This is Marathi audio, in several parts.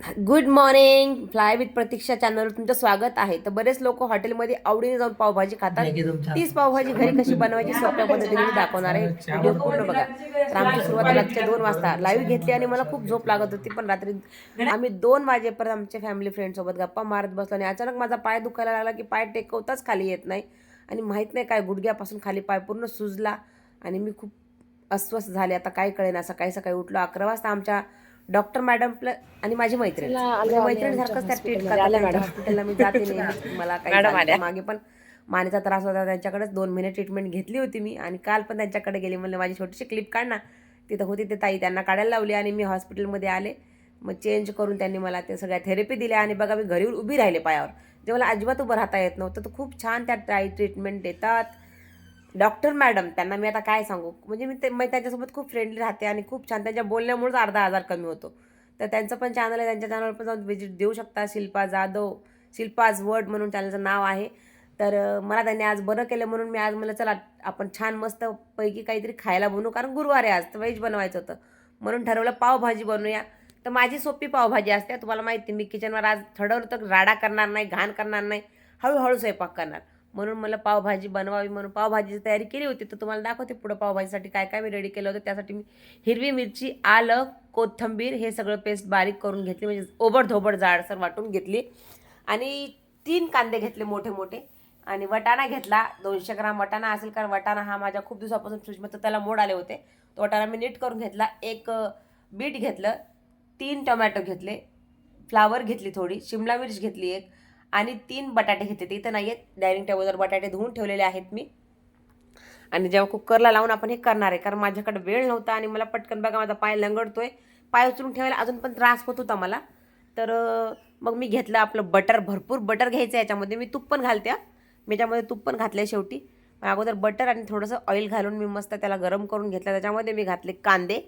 Good morning. फ्लाय विथ प्रतीक्षा चॅनलवर तुमचं स्वागत आहे. तर बरेच लोक हॉटेलमध्ये आवडीने जाऊन पावभाजी खातात. तीच पावभाजी घरी कशी बनवायची सोप्या पद्धतीने मी दाखवणार आहे. व्हिडिओ पूर्ण बघा. तर आमची सुरुवात रात्रीच्या 2 वाजता लाईव्ह घेतली आणि मला खूप झोप लागत होती. पण रात्री आम्ही 2 वाजेपर्यंत आमच्या फॅमिली फ्रेंडसोबत गप्पा मारत बसलो आणि अचानक माझा पाय दुखायला लागला की पाय टेकवताच खाली येत नाही आणि माहीत नाही काय गुडघ्यापासून खाली पाय पूर्ण सुजला आणि मी खूप अस्वस्थ झाले. आता काय कळेना. सकाळी सकाळी उठलो 11 वाजता. आमच्या डॉक्टर मॅडम आणि माझी मैत्रीण म्हणजे मैत्रिणीसारखंच त्या ट्रीट करतात. त्यांच्या हॉस्पिटलला मी जाते नेहमी. मला काही झालं तर मागे पण मानेचा त्रास होता, त्यांच्याकडेच 2 महिने ट्रीटमेंट घेतली होती मी आणि काल पण त्यांच्याकडे गेली. म्हणलं माझी छोटीशी क्लिप काढ ना. तिथं होती ते ताई, त्यांना काढायला लावली आणि मी हॉस्पिटलमध्ये आले. मग चेंज करून त्यांनी मला ते सगळ्या थेरपी दिल्या आणि बघा मी घरी उभी राहिले पायावर. जे मला अजिबात उभं राहता येत नव्हतं. तर खूप छान त्या ट्रीटमेंट देतात डॉक्टर मॅडम. त्यांना मी आता काय सांगू, म्हणजे मी त्यांच्यासोबत खूप फ्रेंडली राहते आणि खूप छान त्यांच्या बोलण्यामुळेच अर्धा आजार कमी होतो. तर त्यांचं पण चॅनल आहे, त्यांच्या चॅनलवर पण जाऊन व्हिजिट देऊ शकता. शिल्पा जाधव, शिल्पाज वर्ड म्हणून चॅनलचं नाव आहे. तर मला त्यांनी आज बरं केलं म्हणून मी आज मला चला आपण छान मस्त पैकी काहीतरी खायला बनवू, कारण गुरुवार आहे आज, तर व्हेज बनवायचं होतं म्हणून ठरवलं पावभाजी बनवूया. तर माझी सोपी पावभाजी असते, तुम्हाला माहिती. मी किचनवर आज ठरवलं तर राडा करणार नाही, घाण करणार नाही, हळूहळू स्वयंपाक करणार. म्हणून मला पावभाजी बनवावी म्हणून पावभाजीची तयारी केली होती. तर तुम्हाला दाखवते पुढं पावभाजीसाठी काय काय मी रेडी केलं होतं. त्यासाठी मी हिरवी मिरची, आलं, कोथिंबीर हे सगळं पेस्ट बारीक करून घेतली, म्हणजे ओबडधोबड जाडसर वाटून घेतली. आणि 3 कांदे घेतले मोठे मोठे आणि वटाणा घेतला. 200 ग्राम वटाणा असेल, कारण वटाणा हा माझ्या खूप दिवसापासून फ्रीजमध्ये त्याला मोड आले होते. तो वटाणा मी नीट करून घेतला. एक बीट घेतलं, 3 टोमॅटो घेतले, फ्लावर घेतली थोडी, शिमला मिर्च घेतली एक आणि 3 बटाटे घेतले. ते इथं नाही आहेत, डायनिंग टेबलवर बटाटे धुवून ठेवलेले आहेत मी. आणि जेव्हा कुकरला लावून आपण हे करणार आहे, कारण माझ्याकडे वेळ नव्हता आणि मला पटकन बघा माझा पाय लंगडतोय. पाय उचलून ठेवायला अजून पण त्रास होत होता मला. तर मग मी घेतलं आपलं बटर. भरपूर बटर घ्यायचं आहे याच्यामध्ये. मी तूप पण घालते. मी त्यामध्ये तूप पण घातलं आहे शेवटी. अगोदर बटर आणि थोडंसं ऑइल घालून मी मस्त त्याला गरम करून घेतलं. त्याच्यामध्ये मी घातले कांदे,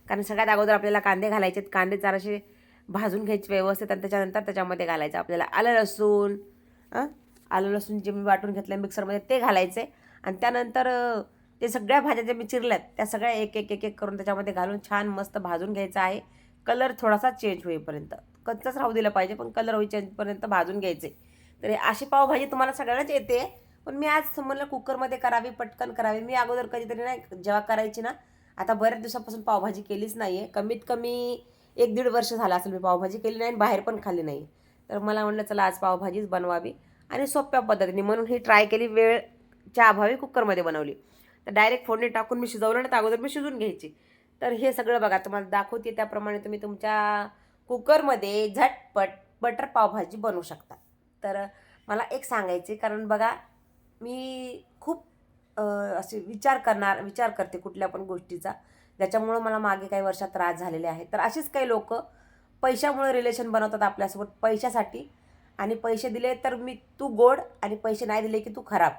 कारण सगळ्यात अगोदर आपल्याला कांदे घालायचे आहेत. कांदे जरासे भाजून घ्यायचे व्यवस्थित आणि त्याच्यानंतर त्याच्यामध्ये घालायचं आपल्याला आलं लसूण. आलं लसूण जे मी वाटून घेतलं मिक्सरमध्ये ते घालायचे आणि त्यानंतर ते सगळ्या भाज्या ज्या मी चिरल्यात त्या सगळ्या एक एक एक एक करून त्याच्यामध्ये घालून छान मस्त भाजून घ्यायचं आहे. कलर थोडासा चेंज होईपर्यंत, कच्चंच राहू दिलं पाहिजे पण कलर होई चेंजपर्यंत भाजून घ्यायचे. तर अशी पावभाजी तुम्हाला सगळ्यांनाच येते, पण मी आज म्हणलं कुकरमध्ये करावी, पटकन करावी. मी अगोदर कधीतरी नाही जेव्हा करायची ना, आता बऱ्याच दिवसापासून पावभाजी केलीच नाही आहे. कमीत कमी 1-1.5 वर्ष झालं असेल मी पावभाजी केली नाही आणि बाहेर पण खाल्ली नाही. तर मला म्हटलं चला आज पावभाजीच बनवावी आणि सोप्या पद्धतीने, म्हणून ही ट्राय केली. वेळच्या अभावी कुकरमध्ये बनवली. तर डायरेक्ट फोडणी टाकून मी शिजवलं ना, तर अगोदर मी शिजून घ्यायची. तर हे सगळं बघा तुम्हाला दाखवते त्याप्रमाणे तुम्ही तुमच्या कुकरमध्ये झटपट बटर पावभाजी बनवू शकता. तर मला एक सांगायचे, कारण बघा मी खूप असे विचार करते कुठल्या पण गोष्टीचा, ज्याच्यामुळं मला मागे काही वर्षात त्रास झालेले आहेत. तर अशीच काही लोक पैशामुळे रिलेशन बनवतात आपल्यासोबत, पैशासाठी. आणि पैसे दिले तर तू गोड आणि पैसे नाही दिले की तू खराब.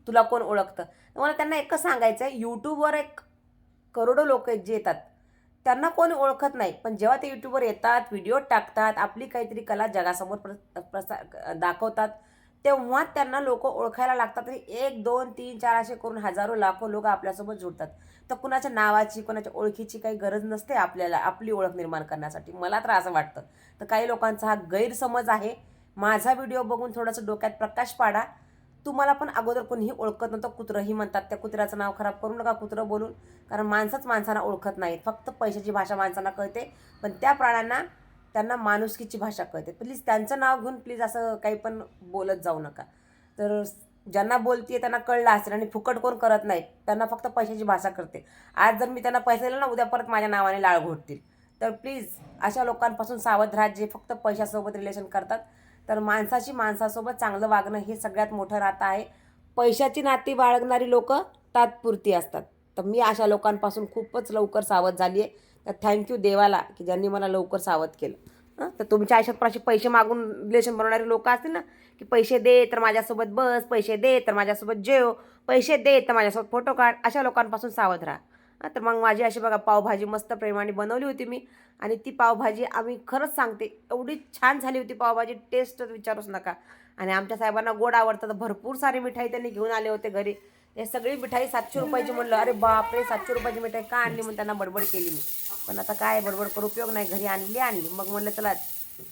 तुला कोण ओळखतं. तर मला त्यांना एकच सांगायचं आहे, यूट्यूबवर एक करोडो लोक आहेत जे येतात, त्यांना कोणी ओळखत नाही. पण जेव्हा ते यूट्यूबवर येतात, व्हिडिओ टाकतात, आपली काहीतरी कला जगासमोर दाखवतात, तेव्हा त्यांना लोक ओळखायला लागतात. आणि 1, 2, 3, 4 असे करून हजारो लाखो लोक आपल्यासोबत जुळतात. तर कुणाच्या नावाची, कुणाच्या ओळखीची काही गरज नसते आपल्याला आपली ओळख निर्माण करण्यासाठी. मला तर असं वाटतं. तर काही लोकांचा हा गैरसमज आहे. माझा व्हिडिओ बघून थोडंसं डोक्यात प्रकाश पाडा. तुम्हाला पण अगोदर कोणीही ओळखत नव्हतं, कुत्रंही म्हणतात. त्या कुत्र्याचं नाव खराब करू नका कुत्रं बोलून, कारण माणसंच माणसांना ओळखत नाहीत. फक्त पैशाची भाषा माणसांना कळते, पण त्या प्राण्यांना त्यांना माणुसकीची भाषा कळते. प्लीज त्यांचं नाव घेऊन प्लीज असं काही पण बोलत जाऊ नका. तर ज्यांना बोलते त्यांना कळलं असेल. आणि फुकट कोण करत नाहीत, त्यांना फक्त पैशाची भाषा करते. आज जर मी त्यांना पैसे दिले ना, उद्या परत माझ्या नावाने लाळ घोटतील. तर प्लीज अशा लोकांपासून सावध राहा जे फक्त पैशासोबत रिलेशन करतात. तर माणसाची माणसासोबत चांगलं वागणं हे सगळ्यात मोठं नातं आहे. पैशाची नाती बाळगणारी लोक तात्पुरती असतात. तर मी अशा लोकांपासून खूपच लवकर सावध झाली आहे. तर थँक्यू देवाला की ज्यांनी मला लवकर सावध केलं. तर तुमच्या आयुष्यात पण असे पैसे मागून रिलेशन बनवणारे लोक असतील ना, की पैसे दे तर माझ्यासोबत बस, पैसे दे तर माझ्यासोबत जेव, पैसे दे तर माझ्यासोबत फोटो काढ, अशा लोकांपासून सावध राहा. तर मग माझी अशी बघा पावभाजी मस्त प्रेमाने बनवली होती मी. आणि ती पावभाजी आम्ही खरंच सांगते एवढी छान झाली होती पावभाजी, टेस्ट विचारूच नका. आणि आमच्या साहेबांना गोड आवडतं, तर भरपूर सारी मिठाई त्यांनी घेऊन आले होते घरी. हे सगळी मिठाई 700 रुपयाची. म्हणलं अरे बापरे 700 रुपयाची मिठाई का आणली म्हणून त्यांना बडबड केली मी. पण आता काय बडबड करू उपयोग नाही, घरी आणली. मग म्हणलं चला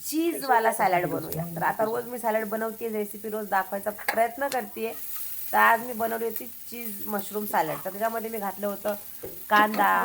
चीजवाला सॅलड बनवूया. तर आता रोज मी सॅलड बनवते, रेसिपी रोज दाखवायचा प्रयत्न करते. तर आज मी बनवली होती चीज मशरूम सॅलड. तर त्याच्यामध्ये मी घातलं होतं कांदा,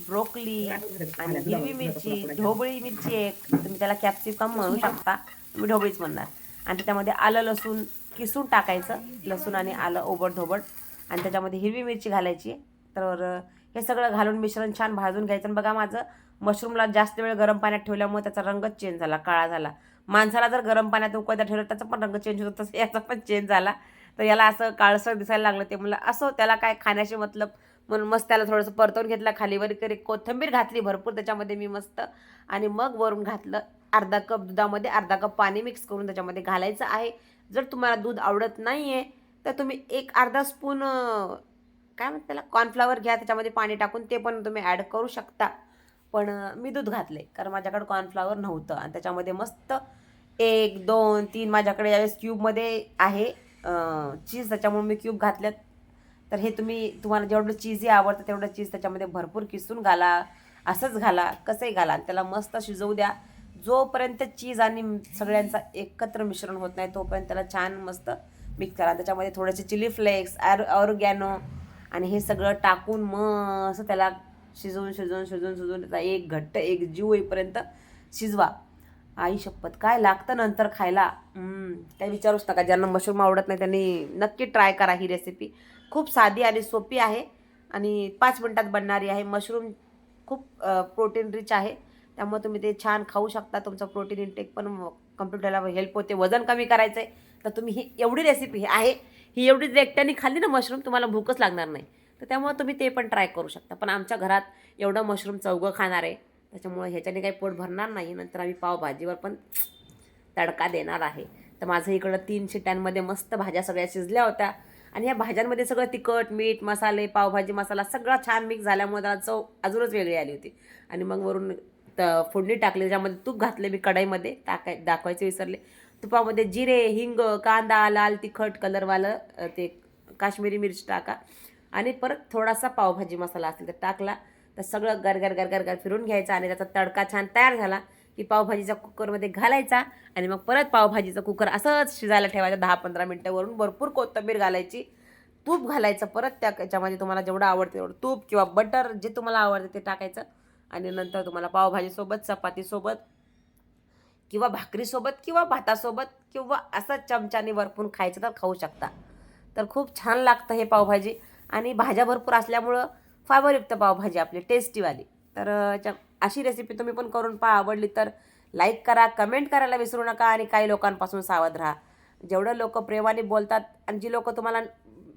ब्रोकली आणि हिरवी मिरची, ढोबळी मिरची एक, तुम्ही त्याला कॅप्सिकम म्हणू शकता, तुम्ही ढोबळीच म्हणणार. आणि त्याच्यामध्ये आलं लसूण किसून टाकायचं, लसूण आणि आलं ओबडधोबड, आणि त्याच्यामध्ये हिरवी मिरची घालायची. तर हे सगळं घालून मिश्रण छान भाजून घ्यायचं. आणि बघा माझं मशरूमला जास्त वेळ गरम पाण्यात ठेवल्यामुळे त्याचा रंगच चेंज झाला, काळा झाला. माणसाला जर गरम पाण्यात उकळता ठेवलं त्याचा पण रंग चेंज होतो, तसं याचा पण चेंज झाला. तर याला असं काळसर दिसायला लागलं. ते म्हणलं असं त्याला काय खाण्याशी मतलब म्हणून मस्त त्याला थोडंसं परतवून घेतलं. खालीवर कोथिंबीर घातली भरपूर त्याच्यामध्ये मी मस्त, आणि मग वरून घातलं अर्धा कप दुधामध्ये अर्धा कप पाणी मिक्स करून त्याच्यामध्ये घालायचं आहे. जर तुम्हाला दूध आवडत नाही आहे तर तुम्ही अर्धा स्पून काय म्हणतात त्याला कॉर्नफ्लॉवर घ्या, त्याच्यामध्ये पाणी टाकून ते पण तुम्ही ॲड करू शकता. पण मी दूध घातले कारण माझ्याकडे कॉर्नफ्लॉवर नव्हतं. आणि त्याच्यामध्ये मस्त 1 2 3 माझ्याकडे यावेळेस क्यूबमध्ये आहे चीज, त्याच्यामुळे मी क्यूब घातल्यात. तर हे तुम्हाला जेवढं चीजही आवडतं तेवढं चीज त्याच्यामध्ये भरपूर किसून घाला, असंच घाला, कसंही घाला. आणि त्याला मस्त शिजवू द्या. जोपर्यंत चीज आणि सगळ्यांचा एकत्र मिश्रण होत नाही तोपर्यंत त्याला छान मस्त मिक्स करा. त्याच्यामध्ये थोडेसे चिली फ्लेक्स, ऑर्गॅनो आणि हे सगळं टाकून मस्त त्याला शिजवून त्याचा एक घट्ट एक जीव होईपर्यंत शिजवा. आई शपथ काय लागतं नंतर खायला, काय विचारूच नका. ज्यांना मशरूम आवडत नाही त्यांनी नक्की ट्राय करा ही रेसिपी. खूप साधी आणि सोपी आहे आणि 5 मिनिटात बनणारी आहे. मशरूम खूप प्रोटीन रिच आहे, त्यामुळे तुम्ही ते छान खाऊ शकता. तुमचं प्रोटीन इंटेक पण कम्प्लीट व्हायला हेल्प होते. वजन कमी करायचं आहे तर तुम्ही ही एवढी रेसिपी आहे, ही एवढी एकट्याने खाल्ली ना मशरूम तुम्हाला भूकच लागणार नाही. तर त्यामुळे तुम्ही ते पण ट्राय करू शकता. पण आमच्या घरात एवढं मशरूम चौघं खाणार आहे, त्याच्यामुळे ह्याच्याने काही पोट भरणार नाही. नंतर आम्ही पावभाजीवर पण तडका देणार आहे. तर माझं इकडं 3 शिट्यांमध्ये मस्त भाज्या सगळ्या शिजल्या होत्या. आणि या भाज्यांमध्ये सगळं तिखट मीठ मसाले पावभाजी मसाला सगळं छान मिक्स झाल्यामुळे त्याला चव अजूनच वेगळी आली होती. आणि मग वरून फोडणी टाकली, त्याच्यामध्ये तूप घातले मी कढईमध्ये दाखवायचे विसरले. तुपामध्ये जिरे हिंग कांदा लाल तिखट कलरवालं ते काश्मीरी मिरची टाका, आणि परत थोडासा पावभाजी मसाला असेल तर टाकला. तर सगळं गरगर फिरून घ्यायचं आणि त्याचा तडका छान तयार झाला की पावभाजीचा कुकरमध्ये घालायचा. आणि मग परत पावभाजीचा कुकर असंच शिजायला ठेवायचा 10-15 मिनटं. वरून भरपूर कोथिंबीर घालायची, तूप घालायचं परत त्याच्यामध्ये तुम्हाला जेवढं आवडतं तेवढं तूप किंवा बटर जे तुम्हाला आवडतं ते टाकायचं. आणि नंतर तुम्हाला पावभाजीसोबत चपातीसोबत किंवा भाकरीसोबत किंवा भातासोबत किंवा असं चमच्याने वरपून खायचं तर खाऊ शकता. तर खूप छान लागतं हे पावभाजी. आणि भाज्या भरपूर असल्यामुळं फायबरयुक्त पावभाजी आपली टेस्टीवाली. तर अशी रेसिपी तुम्ही पण करून पहा. आवडली तर लाईक करा, कमेंट करायला विसरू नका. आणि काही लोकांपासून सावध राहा. जेवढं लोक प्रेमाने बोलतात आणि जी लोक तुम्हाला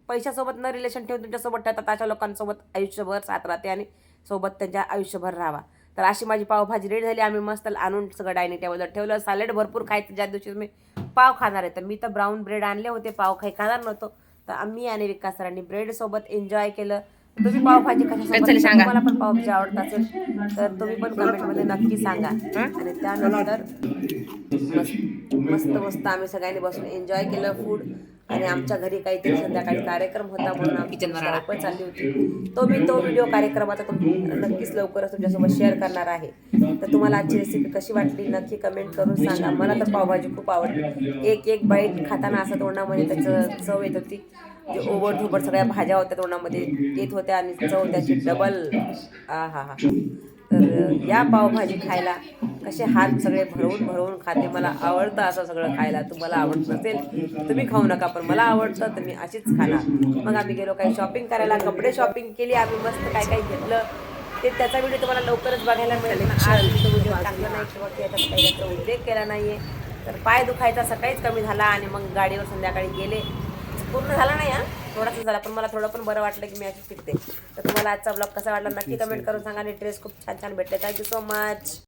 पैशासोबत न रिलेशन ठेवून तुमच्यासोबत ठेवतात अशा लोकांसोबत आयुष्यभर साथ राहते आणि सोबत त्यांच्या आयुष्यभर राहावा. तर अशी माझी पावभाजी रेडी झाली. आम्ही मस्त आणून सगळं डायनिंग टेबलवर ठेवलं. सॅलड भरपूर खायचं. ज्या दिवशी तुम्ही पाव खाणार आहे तर मी तर ब्राऊन ब्रेड आणले होते, पाव काही खाणार नव्हतो. तर आम्ही आणि विकास सरांनी ब्रेडसोबत एन्जॉय केलं. तुम्ही पावभाजी कशासोबत सांगा, मला पण पावभाजी आवडत असेल तर तुम्ही पण कमेंटमध्ये नक्की सांगा. आणि त्यानंतर मस्त आम्ही सगळ्यांनी बसून एन्जॉय केलं फूड. आणि आमच्या घरी काहीतरी संध्याकाळी कार्यक्रम होता म्हणून आमची धावपळ चालली होती. तो व्हिडिओ कार्यक्रमाचा नक्कीच लवकरच तुमच्यासोबत शेअर करणार आहे. तर तुम्हाला आजची रेसिपी कशी वाटली नक्की कमेंट करून सांगा. मला तर पावभाजी खूप आवडते. एक बाईट खाताना असं तोंडामध्ये त्याचं चव येत होती. जे ओबडधोबड सगळ्या भाज्या होत्या तोंडामध्ये येत होत्या आणि चव त्याची डबल. हा. तर या पावभाजी खायला कसे हात सगळे भरवून खाते. मला आवडतं असं सगळं खायला. तुम्हाला आवडत नसेल तुम्ही खाऊ नका, पण मला आवडतं तर मी अशीच खाणार. मग आम्ही गेलो काही शॉपिंग करायला, कपडे शॉपिंग केली आम्ही. मस्त काय घेतलं ते त्याचा व्हिडिओ तुम्हाला लवकरच बघायला मिळेल. आज तो व्हिडिओ टाकला नाही किंवा त्याच्यात काही त्याचा उल्लेख केला नाही आहे. तर पाय दुखायचा सकाळीच कमी झाला आणि मग गाडीवर संध्याकाळी गेले. पूर्ण झाला नाही थोडासा झाला, पण मला थोडं पण बरं वाटलं की मी अशी शिकते. तर तुम्हाला आजचा ब्लॉग कसा वाटला नक्की कमेंट करून सांगा. आणि ड्रेस खूप छान भेटले. Thank you so much.